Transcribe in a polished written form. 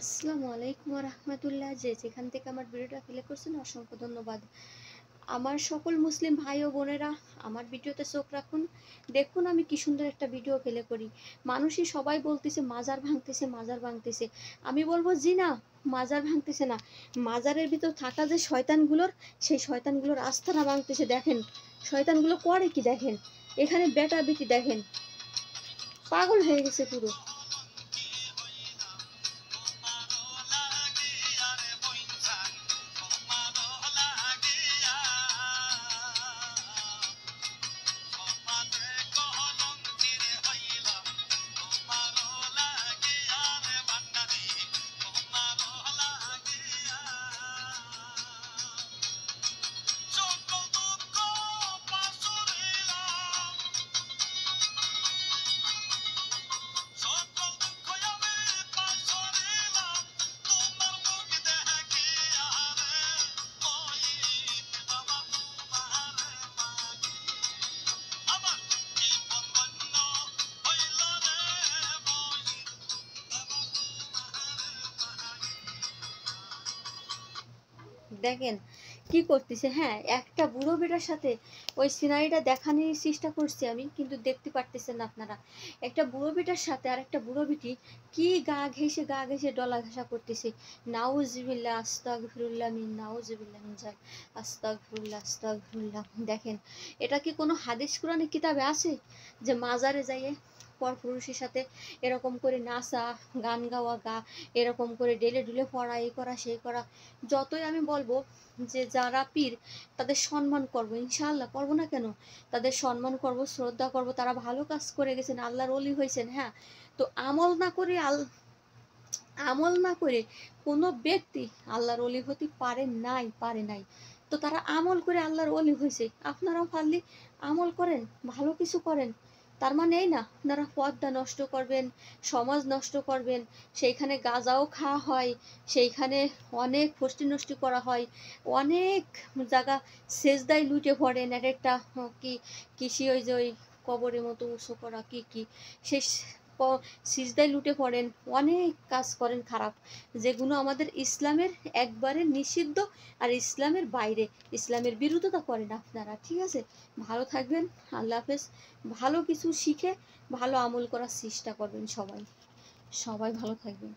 আসসালামু আলাইকুম রহমতুল্লাহ। যে যেখান থেকে আমার ভিডিওটা প্লে করছেন অসংখ্য ধন্যবাদ। আমার সকল মুসলিম ভাই ও বোনেরা আমার ভিডিওতে চোখ রাখুন, দেখুন আমি কি সুন্দর একটা ভিডিও প্লে করি। মানুষই সবাই বলতেছে মাজার ভাঙতেছে, মাজার ভাঙতেছে। আমি বলবো জি না, মাজার ভাঙতেছে না, মাজারের ভিতর থাকা যে শয়তানগুলোর, সেই শয়তানগুলোর আস্থানা ভাঙতেছে। দেখেন শয়তানগুলো করে কি, দেখেন এখানে বেটা বেটি দেখেন পাগল হয়ে গেছে পুরো। দেখেন কি করতেছে। হ্যাঁ, একটা বুড়ো বেটার সাথে ওই সিনারিটা দেখানোর চেষ্টা করছি আমি, কিন্তু দেখতে পারতেছেন না আপনারা। একটা বুড়ো বেটার সাথে আর একটা বুড়ো বেটি কি গা ঘেঁষে ডলা ঘেঁষা করতেছে। নাউজুবিল্লাহ আস্তাগফিরুল্লাহ মিন নাউজুবিল্লাহ মিন জাল আস্তাগফিরুল্লাহ আস্তাগফিরুল্লাহ। দেখেন এটা কি কোনো হাদিস কোরআনের কিতাবে আছে যে মাজারে যাইয়ে পরপুরুষের সাথে এরকম করে নাচা, গান গাওয়া, এরকম করে ডেলে ডুলে পড়া, এই করা সেই করা। যতই আমি বলবো যে যারা পীর তাদের সম্মান করব, ইনশাআল্লাহ করবো না কেন, তাদের সম্মান করব, শ্রদ্ধা করব, তারা ভালো কাজ করে গেছেন, আল্লাহর ওলি হয়েছেন। হ্যাঁ, তো আমল না করে কোনো ব্যক্তি আল্লাহর ওলি হতে পারে নাই। তো তারা আমল করে আল্লাহর ওলি হয়েছে, আপনারাও পারলে আমল করেন, ভালো কিছু করেন। তার মানে এই না আপনারা পর্দা নষ্ট করবেন, সমাজ নষ্ট করবেন। সেইখানে গাঁজাও খাওয়া হয়, সেইখানে অনেক ফষ্টি নষ্টি করা হয়, অনেক জায়গা সেজদায় লুটে পড়েন। এক একটা কি কৃষি ওই যে ওই কবরের মতো উঁচু করা কি কি সেই সিজদায় লুটে পড়েন, অনেক কাজ করেন খারাপ, যেগুলো আমাদের ইসলামের একবারে নিষিদ্ধ আর ইসলামের বাইরে, ইসলামের বিরোধিতা করেন আপনারা। ঠিক আছে, ভালো থাকবেন, আল্লাহ হাফেজ। ভালো কিছু শিখে ভালো আমল করার চেষ্টা করবেন সবাই। সবাই ভালো থাকবেন।